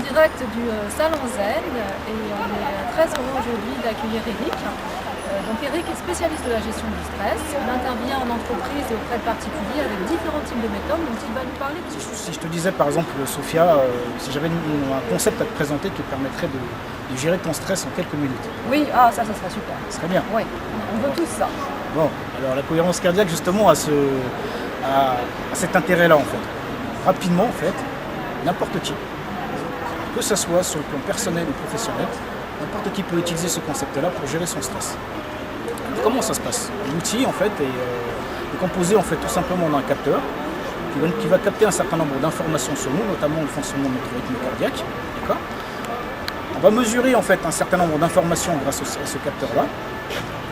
direct du Salon Zen et on est très heureux aujourd'hui d'accueillir Eric. Donc Eric est spécialiste de la gestion du stress. Il intervient en entreprise et auprès de particuliers avec différents types de méthodes dont il va nous parler. Si je te disais par exemple, Sophia, si j'avais un concept à te présenter qui te permettrait de gérer ton stress en quelques minutes. Oui, ça serait super. Ce serait bien. Oui, on veut tous ça. Bon, alors la cohérence cardiaque justement a cet intérêt-là en fait. Rapidement en fait, n'importe qui, que ce soit sur le plan personnel ou professionnel, n'importe qui peut utiliser ce concept-là pour gérer son stress. Comment ça se passe? L'outil en fait est composé en fait tout simplement d'un capteur qui va capter un certain nombre d'informations sur nous, notamment le fonctionnement de notre rythme cardiaque. D'accord. On va mesurer en fait un certain nombre d'informations grâce à ce capteur-là.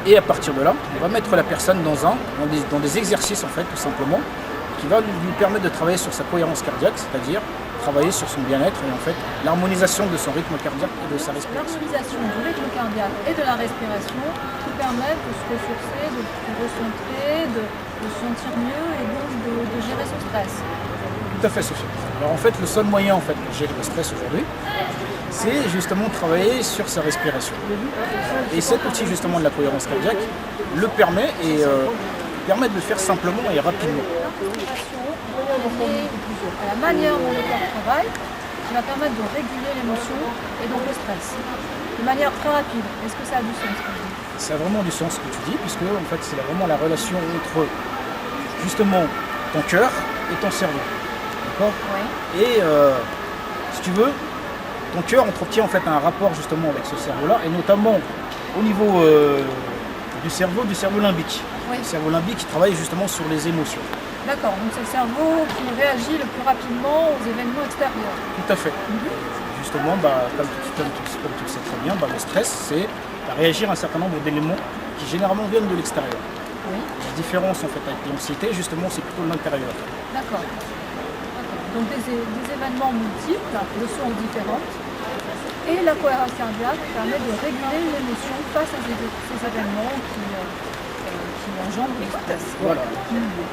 Et à partir de là, on va mettre la personne dans des exercices en fait tout simplement qui va lui permettre de travailler sur sa cohérence cardiaque, c'est-à-dire travailler sur son bien-être et en fait l'harmonisation de son rythme cardiaque et de sa respiration. L'harmonisation du rythme cardiaque et de la respiration qui permettent de se ressourcer, de se recentrer, de se sentir mieux et donc de gérer son stress. Tout à fait, Sophie. Alors en fait, le seul moyen en fait pour gérer le stress aujourd'hui, c'est justement travailler sur sa respiration. Et cet outil justement de la cohérence cardiaque le permet et permet de le faire simplement et rapidement. À la manière dont le corps travaille, qui va permettre de réguler l'émotion et donc le stress. De manière très rapide. Est-ce que ça a du sens? Ça a vraiment du sens ce que tu dis, puisque en fait c'est vraiment la relation entre justement ton cœur et ton cerveau. D'accord? Oui. Et si tu veux, ton cœur entretient en fait un rapport justement avec ce cerveau-là, et notamment au niveau du cerveau limbique. Oui. Le cerveau limbique qui travaille justement sur les émotions. D'accord, donc c'est le cerveau qui réagit le plus rapidement aux événements extérieurs. Tout à fait. Justement, comme tu le sais très bien, le stress, c'est réagir à un certain nombre d'éléments qui généralement viennent de l'extérieur. Oui. La différence en fait avec l'anxiété, justement, c'est plutôt de l'intérieur. D'accord. Donc des événements multiples, de sources différentes. Et la cohérence cardiaque permet de réguler l'émotion face à ces événements qui engendrent le stress. Voilà.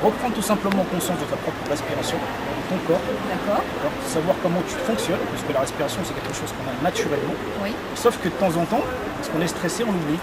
Reprends tout simplement conscience de ta propre respiration, de ton corps. D'accord. Savoir comment tu fonctionnes, parce que la respiration c'est quelque chose qu'on a naturellement. Oui. Sauf que de temps en temps, parce qu'on est stressé, on l'oublie.